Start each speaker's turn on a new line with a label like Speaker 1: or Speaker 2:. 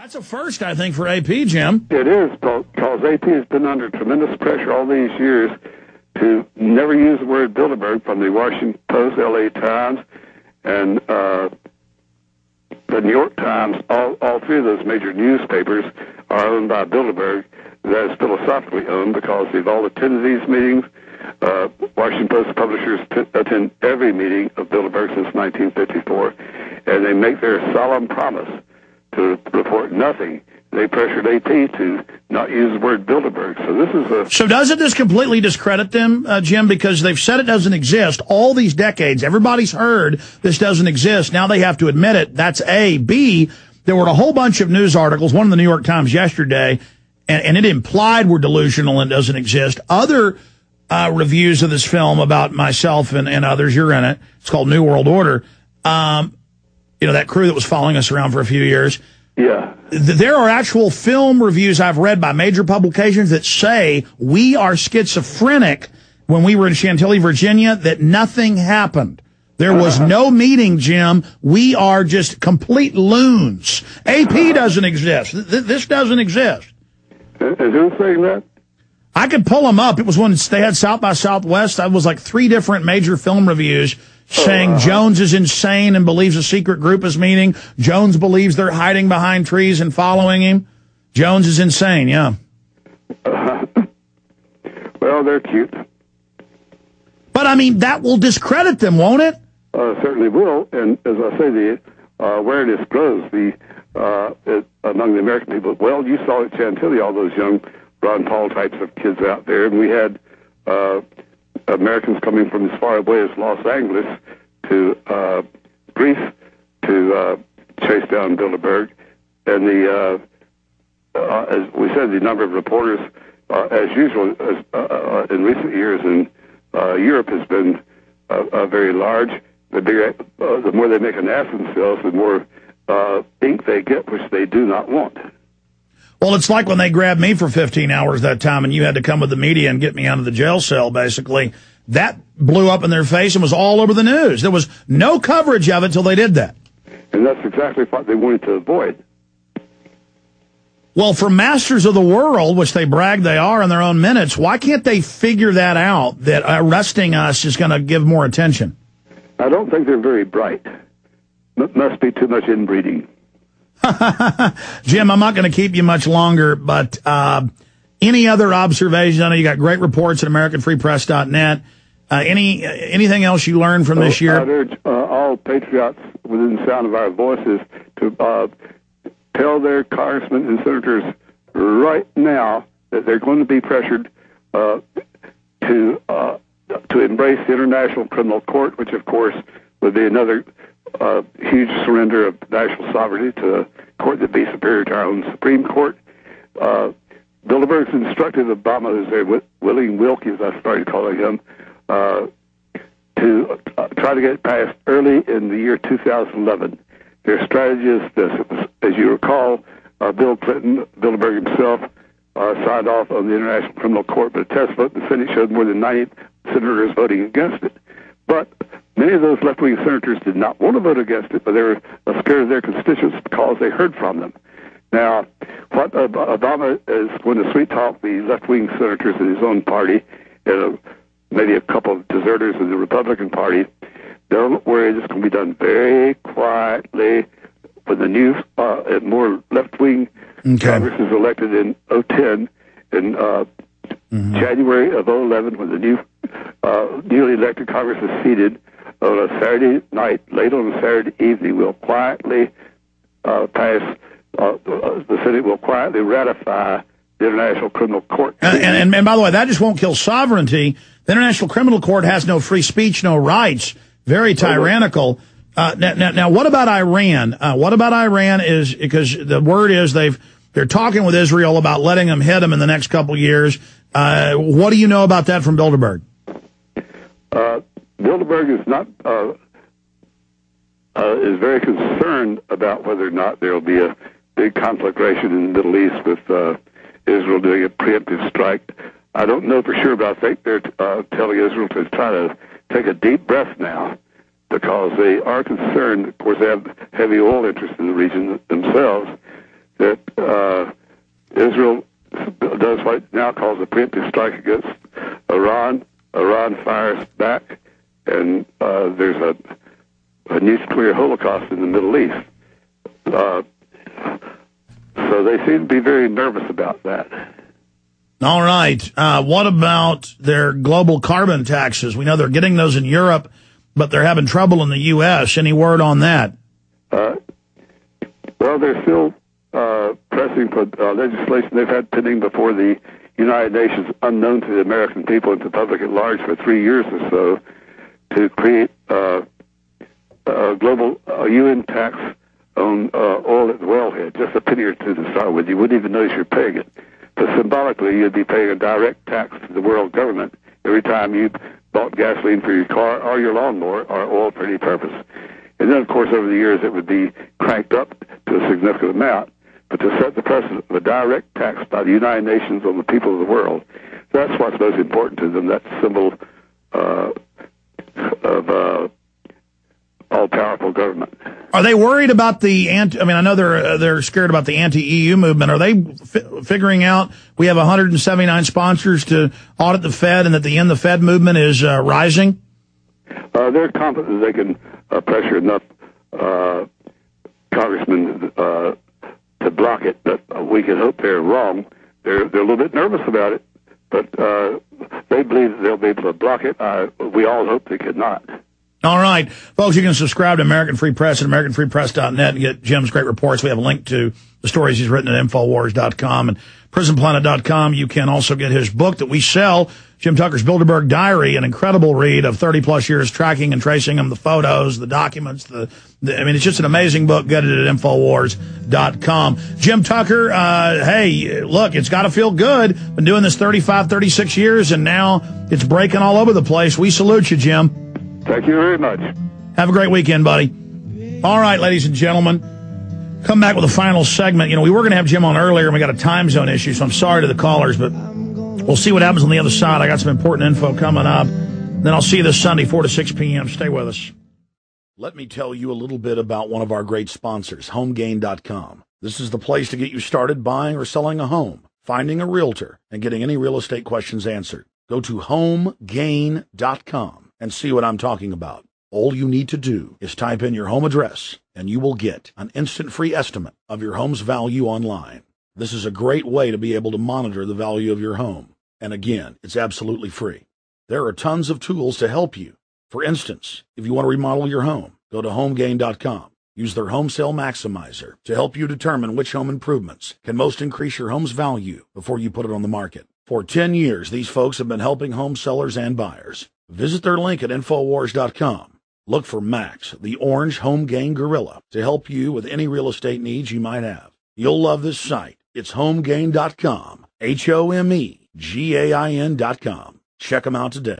Speaker 1: That's a first, I think, for AP, Jim.
Speaker 2: It is, because AP has been under tremendous pressure all these years to never use the word Bilderberg, from the Washington Post, LA Times, and the New York Times. All three of those major newspapers are owned by Bilderberg. That is philosophically owned because they've all attended these meetings. Washington Post publishers attend every meeting of Bilderberg since 1954, and they make their solemn promise to report nothing. They pressured AP to not use the word Bilderberg. So this is a...
Speaker 1: So doesn't this completely discredit them, Jim? Because they've said it doesn't exist all these decades. Everybody's heard this doesn't exist. Now they have to admit it. That's A. B, there were a whole bunch of news articles, one in the New York Times yesterday, and it implied we're delusional and doesn't exist. Other reviews of this film about myself and others, you're in it. It's called New World Order. You know, that crew that was following us around for a few years.
Speaker 2: Yeah.
Speaker 1: There are actual film reviews I've read by major publications that say we are schizophrenic when we were in Chantilly, Virginia, that nothing happened. There was no meeting, Jim. We are just complete loons. AP doesn't exist. This doesn't exist.
Speaker 2: Is who saying that?
Speaker 1: I could pull them up. It was when they had South by Southwest. That was like 3 different major film reviews saying Jones is insane and believes a secret group is meeting. Jones believes they're hiding behind trees and following him. Jones is insane, yeah.
Speaker 2: Well, they're cute.
Speaker 1: But, I mean, that will discredit them, won't it?
Speaker 2: Certainly will. And as I say, the awareness grows among the American people. Well, you saw at Chantilly all those young Ron Paul types of kids out there, and we had Americans coming from as far away as Los Angeles to Greece to chase down Bilderberg. And as we said, the number of reporters, as usual, in recent years in Europe has been very large. The more they make an ass of themselves, the more ink they get, which they do not want.
Speaker 1: Well, it's like when they grabbed me for 15 hours that time and you had to come with the media and get me out of the jail cell, basically. That blew up in their face and was all over the news. There was no coverage of it until they did that.
Speaker 2: And that's exactly what they wanted to avoid.
Speaker 1: Well, for masters of the world, which they brag they are in their own minutes, why can't they figure that out, that arresting us is going to give more attention?
Speaker 2: I don't think they're very bright. Must be too much inbreeding.
Speaker 1: Jim, I'm not going to keep you much longer, but any other observations? I know you got great reports at AmericanFreePress.net. Anything else you learned from this year?
Speaker 2: I'd urge all patriots within the sound of our voices to tell their congressmen and senators right now that they're going to be pressured to embrace the International Criminal Court, which, of course, would be another huge surrender of national sovereignty to a court that be superior to our own Supreme Court. Bilderberg's instructed Obama, who's there, William Wilkie, as I started calling him, to try to get passed early in the year 2011. Their strategy is this. As you recall, Bill Clinton, Bilderberg himself, signed off on the International Criminal Court, but a test vote in the Senate showed more than 90 senators voting against it. But many of those left-wing senators did not want to vote against it, but they were scared of their constituents because they heard from them. Now, what Obama is going to sweet-talk the left-wing senators in his own party, and maybe a couple of deserters in the Republican Party. Don't worry, this is going to be done very quietly. When the new, more left-wing Congress is elected in 2010, in January of 2011, when the newly elected Congress is seated on a Saturday night, late on a Saturday evening, we'll quietly pass. The Senate will quietly ratify the International Criminal Court.
Speaker 1: And by the way, that just won't kill sovereignty. The International Criminal Court has no free speech, no rights. Very tyrannical. Now, what about Iran? What about Iran is, because the word is they're talking with Israel about letting them hit them in the next couple of years. What do you know about that from Bilderberg?
Speaker 2: Bilderberg is not, is very concerned about whether or not there will be a big conflagration in the Middle East with Israel doing a preemptive strike. I don't know for sure, but I think they're telling Israel to try to take a deep breath now, because they are concerned. Of course, they have heavy oil interests in the region themselves, that preemptive strike against Iran. Iran fires back, and there's a nuclear holocaust in the Middle East. So they seem to be very nervous about that.
Speaker 1: All right. What about their global carbon taxes? We know they're getting those in Europe, but they're having trouble in the U.S. Any word on that?
Speaker 2: Well, they're still pressing for legislation they've had pending before the United Nations, unknown to the American people and to the public at large for 3 years or so, to create a global UN tax on oil at the wellhead, just a penny or two to start with. You wouldn't even notice you're paying it. But symbolically, you'd be paying a direct tax to the world government every time you bought gasoline for your car or your lawnmower or oil for any purpose. And then, of course, over the years, it would be cranked up to a significant amount. But to set the precedent of a direct tax by the United Nations on the people of the world, that's what's most important to them, that symbol of all-powerful government.
Speaker 1: Are they worried about I know they're scared about the anti-EU movement. Are they figuring out we have 179 sponsors to audit the Fed and that the End the Fed movement is rising?
Speaker 2: They're confident they can pressure enough congressmen to block it, but we can hope they're wrong. They're a little bit nervous about it, but they believe that they'll be able to block it. We all hope they could not.
Speaker 1: All right. Folks, you can subscribe to American Free Press at AmericanFreePress.net and get Jim's great reports. We have a link to the stories he's written at Infowars.com and PrisonPlanet.com. You can also get his book that we sell, Jim Tucker's Bilderberg Diary, an incredible read of 30-plus years tracking and tracing them, the photos, the documents. It's just an amazing book. Get it at Infowars.com. Jim Tucker, hey, look, it's got to feel good. Been doing this 35, 36 years, and now it's breaking all over the place. We salute you, Jim.
Speaker 2: Thank you very much. Have
Speaker 1: a great weekend, buddy. All right, ladies and gentlemen, come back with a final segment. We were going to have Jim on earlier, and we got a time zone issue, so I'm sorry to the callers, but we'll see what happens on the other side. I got some important info coming up. Then I'll see you this Sunday, 4 to 6 p.m. Stay with us. Let me tell you a little bit about one of our great sponsors, HomeGain.com. This is the place to get you started buying or selling a home, finding a realtor, and getting any real estate questions answered. Go to HomeGain.com. and see what I'm talking about. All you need to do is type in your home address, and you will get an instant free estimate of your home's value online. This is a great way to be able to monitor the value of your home. And again, it's absolutely free. There are tons of tools to help you. For instance, if you want to remodel your home, go to HomeGain.com. Use their Home Sale Maximizer to help you determine which home improvements can most increase your home's value before you put it on the market. For 10 years, these folks have been helping home sellers and buyers. Visit their link at Infowars.com. Look for Max, the orange home gain gorilla, to help you with any real estate needs you might have. You'll love this site. It's HomeGain.com, HomeGain.com. Check them out today.